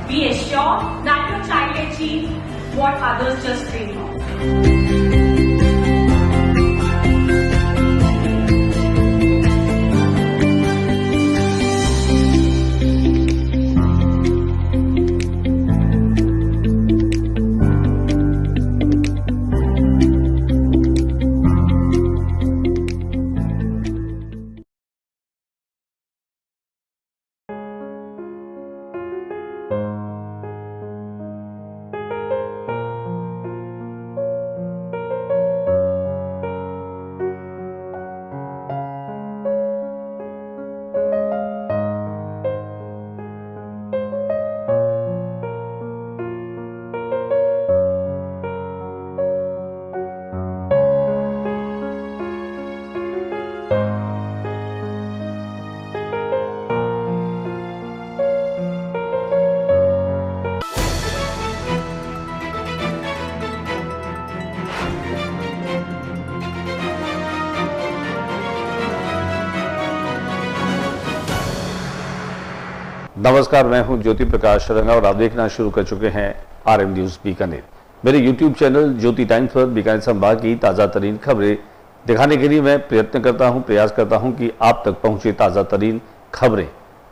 We assure that your child achieves what others just dream of. नमस्कार, मैं हूं ज्योति प्रकाश रंगा और आप देखना शुरू कर चुके हैं RM न्यूज बीकानेर। मेरे YouTube चैनल ज्योति टाइम्स पर बीकानेर संभाग की ताज़ा तरीन खबरें दिखाने के लिए मैं प्रयास करता हूं कि आप तक पहुंचे ताज़ा तरीन खबरें,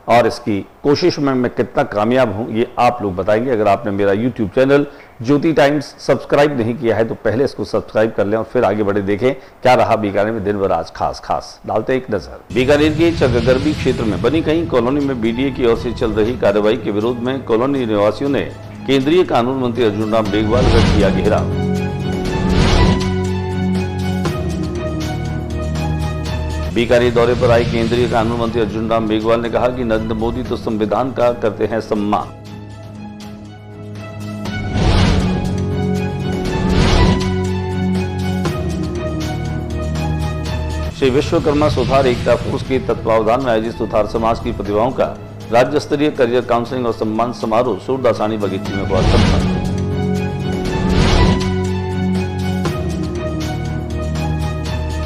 और इसकी कोशिश में मैं कितना कामयाब हूं ये आप लोग बताएंगे। अगर आपने मेरा YouTube चैनल ज्योति टाइम्स सब्सक्राइब नहीं किया है तो पहले इसको सब्सक्राइब कर लें और फिर आगे बढ़े देखें क्या रहा बीकानेर में दिन भर आज खास डालते एक नजर। बीकानेर के चकगरबी क्षेत्र में बनी कई कॉलोनी में BDA की ओर से चल रही कार्रवाई के विरोध में कॉलोनी निवासियों ने केंद्रीय कानून मंत्री अर्जुन राम मेघवाल का किया घेराव। बीकानेर दौरे पर आए केंद्रीय कानून मंत्री अर्जुन राम मेघवाल ने कहा कि नरेंद्र मोदी तो संविधान का करते हैं सम्मान। श्री विश्वकर्मा सुधार एकता फोर्स के तत्वावधान में आयोजित सुधार समाज की प्रतिभाओं का राज्य स्तरीय करियर काउंसलिंग और सम्मान समारोह सूरदासानी बगीची में हुआ संपन्न।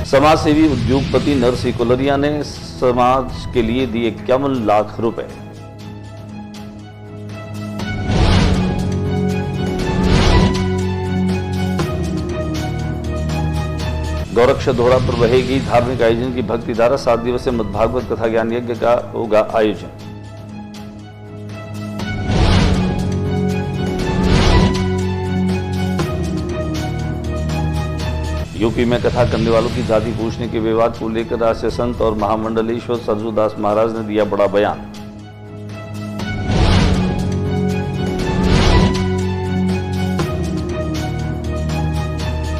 समाज सेवी उद्योगपति नरसिंह कुलरिया ने समाज के लिए दिए 51 लाख रुपए। गोरक्ष दोहरा पर बहेगी धार्मिक आयोजन की भक्ति धारा। 7 दिवसीय मद्भागवत कथा ज्ञान यज्ञ का होगा आयोजन। यूपी में कथा करने वालों की जाति पूछने के विवाद को लेकर राष्ट्रीय संत और महामंडलेश्वर सरजूदास महाराज ने दिया बड़ा बयान।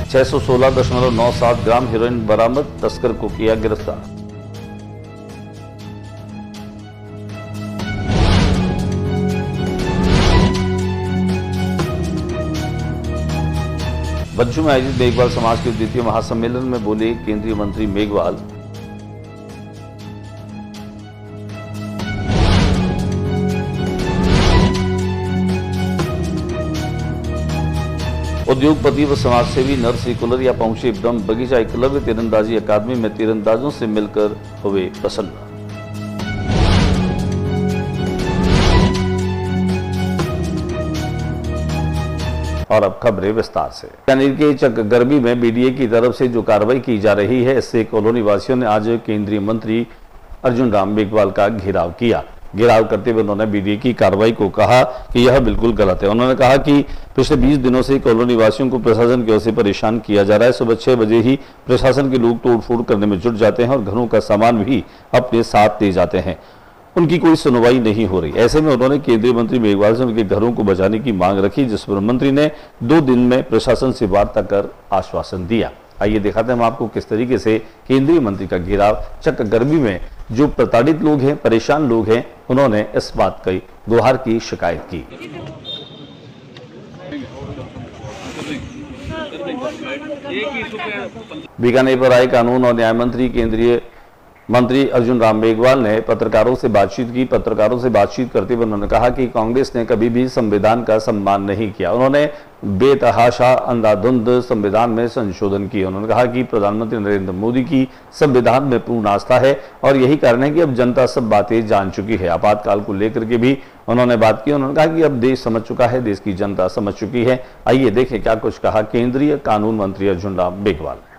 $616.97 ग्राम हेरोइन बरामद, तस्कर को किया गिरफ्तार। बच्चों में आयोजित मेघवाल समाज के द्वितीय महासम्मेलन में बोले केंद्रीय मंत्री मेघवाल। उद्योगपति व समाजसेवी नरसिंह कुलरिया पहुंचे ब्रह्म बगीचा एकलव्य तीरंदाजी अकादमी में तीरंदाजों से मिलकर हुए प्रसन्न। और अब खबरें विस्तार से। बीकानेर के चकगरबी में BDA की तरफ से जो कार्रवाई की जा रही है, इससे कॉलोनी वासियों ने आज केंद्रीय मंत्री अर्जुन राम मेघवाल का घेराव किया। घेराव करते हुए उन्होंने BDA की कार्रवाई को कहा कि यह बिल्कुल गलत है। उन्होंने कहा कि पिछले 20 दिनों से कॉलोनी वासियों को प्रशासन की ओर से परेशान किया जा रहा है। सुबह 6 बजे ही प्रशासन के लोग तोड़फोड़ करने में जुट जाते हैं और घरों का सामान भी अपने साथ ले जाते हैं। उनकी कोई सुनवाई नहीं हो रही। ऐसे में उन्होंने केंद्रीय मंत्री मेघवाल से उनके घरों को बचाने की मांग रखी, जिस पर मंत्री ने 2 दिन में प्रशासन से वार्ता कर आश्वासन दिया। आइए दिखाते हैं हम आपको किस तरीके से केंद्रीय मंत्री का घेराव चकगरबी में जो प्रताड़ित लोग हैं, परेशान लोग हैं, उन्होंने इस बात की गुहार की शिकायत की। बीकानेर पर आए कानून और न्याय मंत्री केंद्रीय मंत्री अर्जुन राम मेघवाल ने पत्रकारों से बातचीत की। पत्रकारों से बातचीत करते हुए उन्होंने कहा कि कांग्रेस ने कभी भी संविधान का सम्मान नहीं किया। उन्होंने बेतहाशा अंधाधुंध संविधान में संशोधन किए। उन्होंने कहा कि प्रधानमंत्री नरेंद्र मोदी की संविधान में पूर्ण आस्था है और यही कारण है कि अब जनता सब बातें जान चुकी है। आपातकाल को लेकर के भी उन्होंने बात की। उन्होंने कहा कि अब देश समझ चुका है, देश की जनता समझ चुकी है। आइए देखें क्या कुछ कहा केंद्रीय कानून मंत्री अर्जुन राम मेघवाल ने।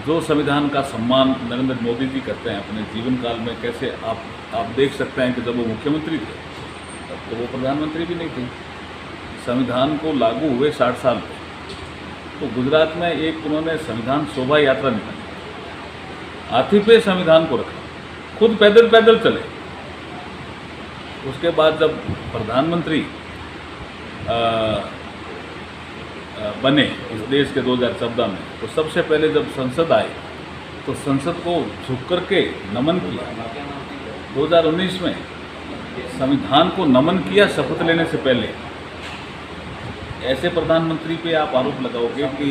जो संविधान का सम्मान नरेंद्र मोदी जी करते हैं अपने जीवन काल में, कैसे आप देख सकते हैं कि जब वो मुख्यमंत्री थे तब तो वो प्रधानमंत्री भी नहीं थे। संविधान को लागू हुए 60 साल में, तो गुजरात में एक उन्होंने संविधान शोभा यात्रा निकाली, हाथी पे संविधान को रखा, खुद पैदल पैदल चले। उसके बाद जब प्रधानमंत्री बने इस देश के 2014 में, तो सबसे पहले जब संसद आए तो संसद को झुक करके नमन किया। 2019 में संविधान को नमन किया शपथ लेने से पहले। ऐसे प्रधानमंत्री पे आप आरोप लगाओगे कि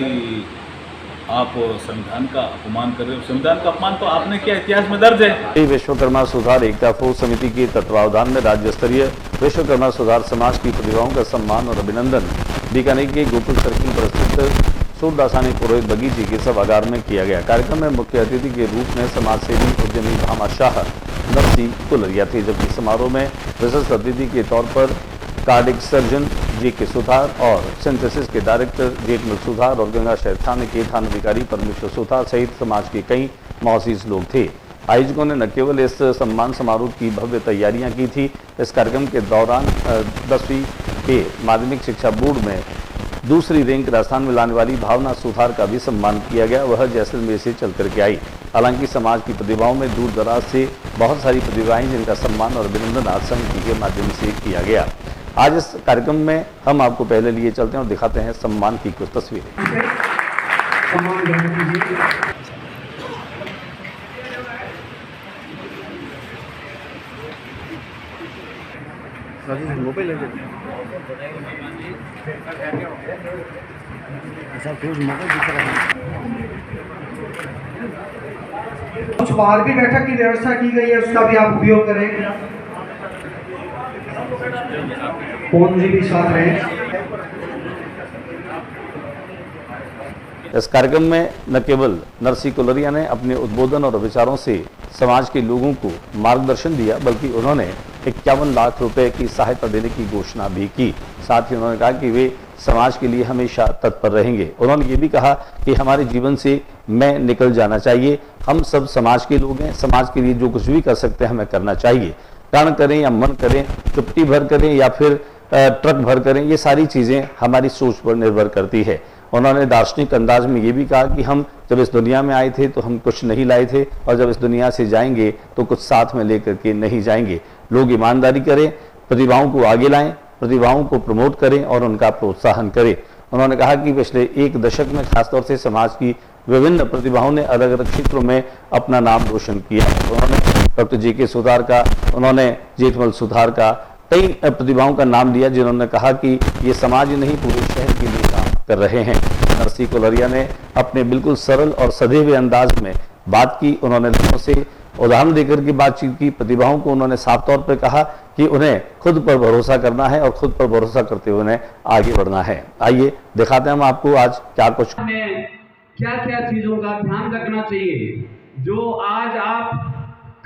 आप संविधान का अपमान कर रहे हो। संविधान का अपमान तो आपने किया, इतिहास में दर्ज है। विश्वकर्मा सुधार एकता फौज समिति के तत्वावधान में राज्य स्तरीय विश्वकर्मा सुधार समाज की प्रतिभाओं का सम्मान और अभिनंदन बीकानेर के गोकुल सर्किल पर स्थित सूरदासानी पुरोहित बगीचे के सभागार में किया गया। कार्यक्रम में मुख्य अतिथि के रूप में समाज सेवी उद्यमी भामा शाह नरसी कुलरिया थे, जबकि समारोह में विशिष्ट अतिथि के तौर पर कार्डिक सर्जन JK सुधार और सिंथेसिस के डायरेक्टर जेठमल सुधार और गंगा शहर थाने के थानाधिकारी परमेश्वर सुधार सहित समाज के कई मौसीस लोग थे। आयोजकों ने न केवल इस सम्मान समारोह की भव्य तैयारियां की थी, इस कार्यक्रम के दौरान 10वीं के माध्यमिक शिक्षा बोर्ड में दूसरी रैंक राजस्थान में लाने वाली भावना सुधार का भी सम्मान किया गया। वह जैसलमेर से चल करके आई। हालांकि समाज की प्रतिभाओं में दूर दराज से बहुत सारी प्रतिभाएं जिनका सम्मान और अभिनंदन आज समिति के माध्यम से किया गया। आज इस कार्यक्रम में हम आपको पहले लिए चलते हैं और दिखाते हैं सम्मान की कुछ तस्वीरें। कुछ बाहर भी बैठक की व्यवस्था की गई है, उसका भी आप उपयोग करें। फोन जी भी साथ रहे। इस कार्यक्रम में न केवल नरसी कुलरिया ने अपने उद्बोधन और विचारों से समाज के लोगों को मार्गदर्शन दिया, बल्कि उन्होंने 51 लाख रुपए की सहायता देने की घोषणा भी की। साथ ही उन्होंने कहा कि वे समाज के लिए हमेशा तत्पर रहेंगे। उन्होंने ये भी कहा कि हमारे जीवन से मैं निकल जाना चाहिए। हम सब समाज के लोग हैं, समाज के लिए जो कुछ भी कर सकते हैं हमें करना चाहिए। कण करें या मन करें, चुप्पी भर करें या फिर ट्रक भर करें, ये सारी चीजें हमारी सोच पर निर्भर करती है। उन्होंने दार्शनिक अंदाज में ये भी कहा कि हम जब इस दुनिया में आए थे तो हम कुछ नहीं लाए थे और जब इस दुनिया से जाएंगे तो कुछ साथ में लेकर के नहीं जाएंगे। लोग ईमानदारी करें, प्रतिभाओं को आगे लाएं, प्रतिभाओं को प्रमोट करें और उनका प्रोत्साहन करें। उन्होंने कहा कि पिछले एक दशक में खासतौर से समाज की विभिन्न प्रतिभाओं ने अलग अलग क्षेत्रों में अपना नाम रोशन किया। उन्होंने डॉक्टर JK सुधार का, उन्होंने जेठमल सुधार का, कई प्रतिभाओं का नाम लिया जिन्होंने कहा कि ये समाज ही नहीं पूरे शहर के लिए काम कर रहे हैं। नरसी कुलरिया ने अपने बिल्कुल सरल और सधे हुए अंदाज में बात की। उन्होंने लोगों से उदाहरण देकर के बातचीत की। प्रतिभाओं को उन्होंने साफ तौर पर कहा कि उन्हें खुद पर भरोसा करना है और खुद पर भरोसा करते हुए उन्हें आगे बढ़ना है। आइए दिखाते हैं हम आपको आज क्या कुछ क्या क्या चीजों का ध्यान रखना चाहिए। जो आज आप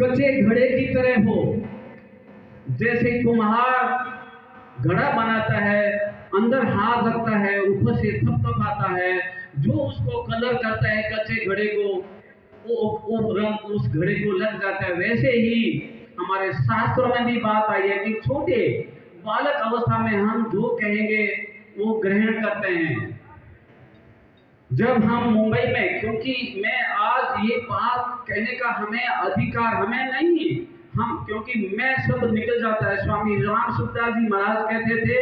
कच्चे घड़े की तरह हो, जैसे कुम्हार घड़ा बनाता है, अंदर हाथ रखता है, ऊपर से थपथपाता है, जो उसको कलर करता है कच्चे घड़े को, वो रंग उस घड़े को लग जाता है। वैसे ही हमारे शास्त्रों में भी बात आई है कि छोटे बालक अवस्था में हम जो कहेंगे वो ग्रहण करते हैं। जब हम मुंबई में, क्योंकि मैं आज ये बात कहने का हमें अधिकार हमें नहीं, हम क्योंकि मैं सब निकल जाता है। स्वामी राम सुखदास जी महाराज कहते थे,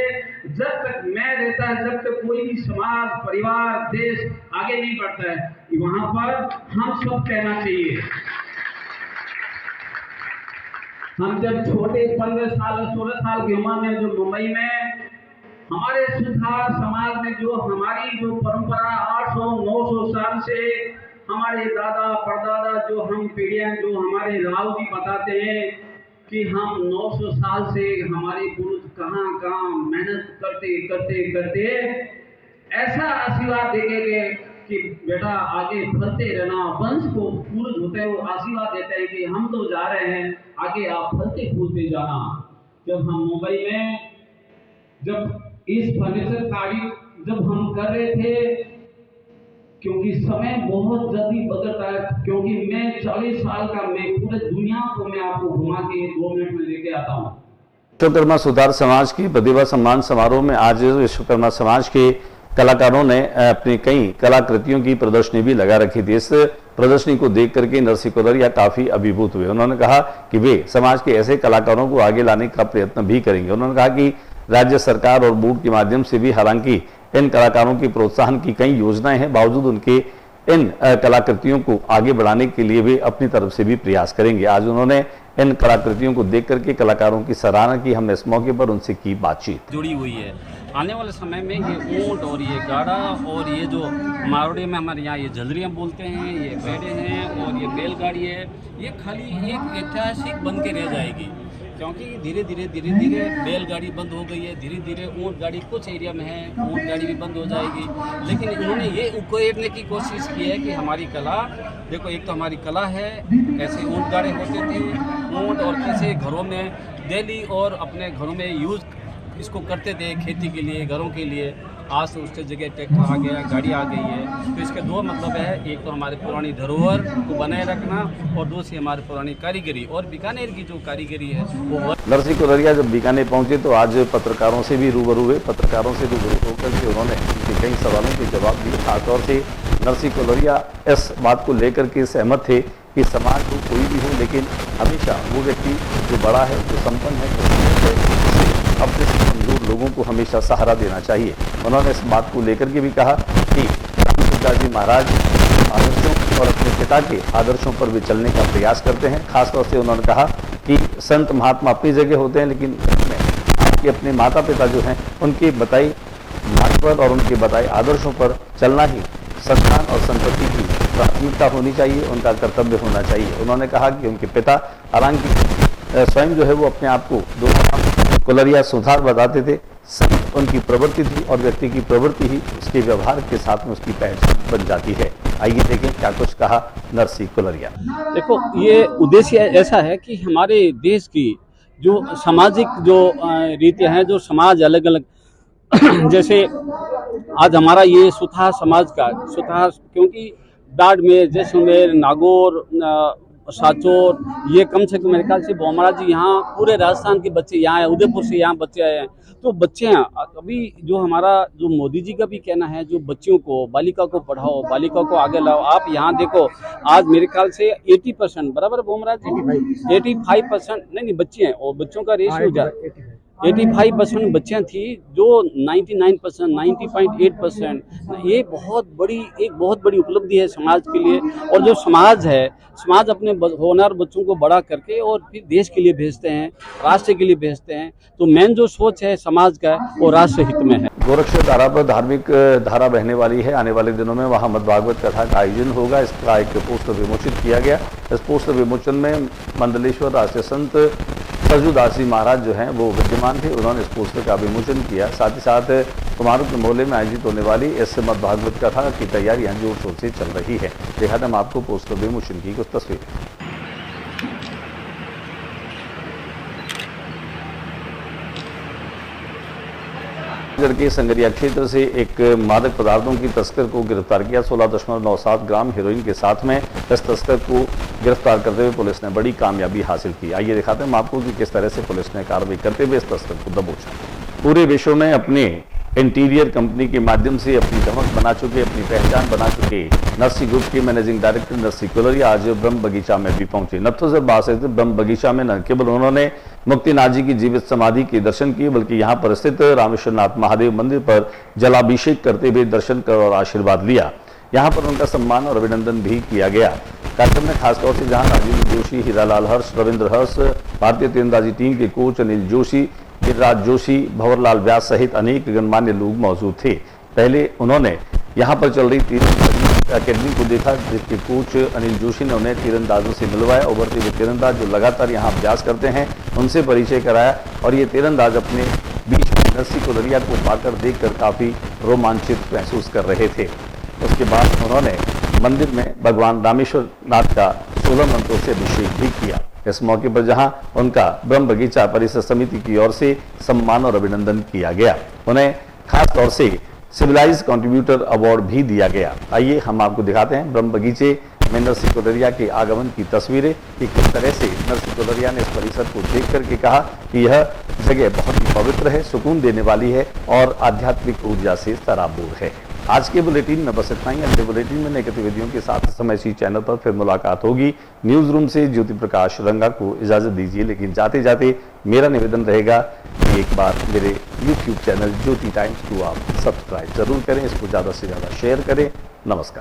जब तक मैं रहता है, जब तक कोई भी समाज, परिवार, देश आगे नहीं बढ़ता है। वहां पर हम सब कहना चाहिए। हम जब छोटे 15 साल 16 साल की उम्र में जो मुंबई में हमारे सुधार समाज में जो हमारी जो परंपरा 800-900 साल से हमारे दादा परदादा जो हम पीढ़ियां जो हमारे राव जी बताते हैं कि हम 900 साल से हमारे पूर्वज कहाँ कहाँ मेहनत करते करते करते ऐसा आशीर्वाद देंगे कि बेटा आगे फलते रहना, वंश को पूर्वज होते हैं वो आशीर्वाद देते हैं कि हम तो जा रहे हैं, आगे आप फलते फूलते जाना। जब हम मुंबई में जब इस फर्नीचर कार्य जब हम कर रहे थे, क्योंकि समय बहुत जल्दी बदलता है, क्योंकि मैं 40 साल का, मैं पूरे दुनिया को मैं आपको घुमा के 2 मिनट में लेके आता हूँ। विश्वकर्मा सुधार समाज की प्रतिभा सम्मान समारोह में आज विश्वकर्मा समाज के कलाकारों ने अपनी कई कलाकृतियों की प्रदर्शनी भी लगा रखी थी। इस प्रदर्शनी को देख करके नरसिंह कोलरिया काफी अभिभूत हुए। उन्होंने कहा कि वे समाज के ऐसे कलाकारों को आगे लाने का प्रयत्न भी करेंगे। उन्होंने कहा कि राज्य सरकार और बोर्ड के माध्यम से भी हालांकि इन कलाकारों की प्रोत्साहन की कई योजनाएं हैं, बावजूद उनके इन कलाकृतियों को आगे बढ़ाने के लिए वे अपनी तरफ से भी प्रयास करेंगे। आज उन्होंने इन कलाकृतियों को देख करके कलाकारों की सराहना की। हमने इस मौके पर उनसे की बातचीत। जुड़ी हुई है। आने वाले समय में ये ऊंट और ये गाड़ा और ये जो मारवाड़ी में हमारे यहाँ ये झलरियाँ बोलते हैं, ये बैठे हैं और ये बैलगाड़ी है, ये खाली एक ऐतिहासिक बन के रह जाएगी, क्योंकि धीरे धीरे बैलगाड़ी बंद हो गई है, धीरे धीरे ऊंट गाड़ी कुछ एरिया में है, ऊंट गाड़ी भी बंद हो जाएगी। लेकिन इन्होंने ये उकेरने की कोशिश की है कि हमारी कला, देखो एक तो हमारी कला है, ऐसे ऊंट गाड़े होते थे, ऊंट और कैसे घरों में डेली और अपने घरों में यूज़ इसको करते थे खेती के लिए, घरों के लिए। आज तो उसके जगह ट्रैक्टर आ गया, गाड़ी आ गई है। तो इसके दो मतलब है, एक तो हमारे पुरानी धरोहर को बनाए रखना और दूसरी हमारी पुरानी कारीगरी और बीकानेर की जो कारीगरी है वो। नरसिंह कोलरिया जब बीकानेर पहुंचे तो आज पत्रकारों से भी रूबरू हुए। पत्रकारों से रूबरू होकर के उन्होंने उनके कई सवालों के जवाब दिए। खासतौर से नरसिंह कोलरिया इस बात को लेकर के सहमत थे कि समाज हो कोई भी हो, लेकिन हमेशा वो व्यक्ति जो बड़ा है, जो संपन्न है, अपने से कमजोर लोगों को हमेशा सहारा देना चाहिए। उन्होंने इस बात को लेकर के भी कहा कि रामचंद्र महाराज आदर्शों और अपने पिता के आदर्शों पर भी चलने का प्रयास करते हैं। खासतौर से उन्होंने कहा कि संत महात्मा अपनी जगह होते हैं, लेकिन आपके अपने माता पिता जो हैं उनके बताई मार्ग पर और उनके बताए आदर्शों पर चलना ही संतान और संपत्ति की प्राथमिकता होनी चाहिए, उनका कर्तव्य होना चाहिए। उन्होंने कहा कि उनके पिता हालांकि स्वयं जो है वो अपने आप को दो कोलरिया सुधार बताते थे, उनकी प्रवृत्ति थी और व्यक्ति की प्रवृत्ति ही उसके व्यवहार के साथ में उसकी पहचान बन जाती है। आइए देखें क्या कुछ कहा नरसिंह कोलरिया। देखो ये उद्देश्य ऐसा है कि हमारे देश की जो सामाजिक जो रीतियाँ हैं, जो समाज अलग अलग जैसे आज हमारा ये सुथार समाज का सुथार, क्योंकि बाड़मेर, जैसलमेर, नागौर, साचौर, ये कम से कम मेरे ख्याल से बोमरा जी यहाँ पूरे राजस्थान के बच्चे यहाँ आए, उदयपुर से यहाँ बच्चे आए हैं। तो बच्चे हैं अभी जो हमारा जो मोदी जी का भी कहना है, जो बच्चियों को, बालिका को पढ़ाओ, बालिका को आगे लाओ। आप यहाँ देखो आज मेरे ख्याल से 80% बराबर बोमरा जी 85% नहीं बच्चे हैं और बच्चों का रेशियो 85% बच्चियाँ थी, जो 99% 90.8%। ये एक बहुत बड़ी उपलब्धि है समाज के लिए। और जो समाज है, समाज अपने होनहार बच्चों को बड़ा करके और फिर देश के लिए भेजते हैं, राष्ट्र के लिए भेजते हैं। तो मेन जो सोच है समाज का वो राष्ट्र हित में है। गोरक्षर धारा पर धार्मिक धारा बहने वाली है। आने वाले दिनों में वहां मद्भागवत कथा का आयोजन होगा। इसका एक पोस्टर विमोचित किया गया। इस पोस्टर विमोचन में मंडलेश्वर राष्ट्रीय संत सरजूदास जी महाराज जो हैं वो विद्यमान थे। उन्होंने इस पोस्टर का विमोचन किया। साथ ही साथ कुमारू के मोहल्ले में आयोजित होने वाली इस मद्भागवत कथा की तैयारियां जोर शोर से चल रही है। देखा हम आपको पोस्टर विमोचन की कुछ तस्वीर। के संगरिया क्षेत्र से एक मादक पदार्थों की तस्कर को गिरफ्तार किया। 16.97 ग्राम हेरोइन के साथ में इस तस्कर को गिरफ्तार करते हुए पुलिस ने बड़ी कामयाबी हासिल की। आइए दिखाते हैं हम आपको कि किस तरह से पुलिस ने कार्रवाई करते हुए इस तस्कर को दबोचा। पूरे विश्व में अपने इंटीरियर कंपनी के माध्यम से अपनी धमक बना चुके, अपनी पहचान बना चुके नरसिंह ग्रुप के मैनेजिंग डायरेक्टर नरसिंह कोलरिया आज ब्रह्म बगीचा में भी पहुंचे। नथुसर बास स्थित ब्रह्म बगीचा में न केवल उन्होंने मुक्तिनाथ जी की जीवित समाधि के दर्शन किए, बल्कि यहाँ पर स्थित रामेश्वरनाथ महादेव मंदिर पर जलाभिषेक करते हुए दर्शन कर और आशीर्वाद लिया। यहाँ पर उनका सम्मान और अभिनंदन भी किया गया। कार्यक्रम में खासतौर से जहाँ राजेंद्र जोशी, हीरालाल हर्ष, रविंद्र हर्ष, भारतीय तीरंदाजी टीम के कोच अनिल जोशी, गिरिराज जोशी, भंवरलाल व्यास सहित अनेक गणमान्य लोग मौजूद थे। पहले उन्होंने यहाँ पर चल रही एकेडमी को देखा, जिसके कोच अनिल जोशी ने उन्हें तीरंदाजों से मिलवाया। उभरते हुए तीरंदाज जो लगातार यहाँ अभ्यास करते हैं उनसे परिचय कराया और ये तीरंदाज अपने बीच में नरसी कोलरिया को पाकर देखकर काफ़ी रोमांचित महसूस कर रहे थे। उसके बाद उन्होंने मंदिर में भगवान रामेश्वर नाथ का 16 मंत्रों से अभिषेक भी किया। इस मौके पर जहां उनका ब्रह्म बगीचा परिषद समिति की ओर से सम्मान और अभिनंदन किया गया, उन्हें खास तौर से सिविलाइज कंट्रीब्यूटर अवार्ड भी दिया गया। आइए हम आपको दिखाते हैं ब्रह्म बगीचे में नरसी कोलरिया के आगमन की तस्वीरें कि किस तरह से नरसी कोलरिया ने इस परिसर को देख करके कहा कि यह जगह बहुत ही पवित्र है, सुकून देने वाली है और आध्यात्मिक ऊर्जा से सराबोर है। आज के बुलेटिन में बस इतना ही। अगले बुलेटिन में नई गतिविधियों के साथ समय इसी चैनल पर फिर मुलाकात होगी। न्यूज रूम से ज्योति प्रकाश रंगा को इजाजत दीजिए, लेकिन जाते जाते मेरा निवेदन रहेगा कि एक बार मेरे YouTube चैनल ज्योति टाइम्स को आप सब्सक्राइब जरूर करें, इसको ज़्यादा से ज़्यादा शेयर करें। नमस्कार।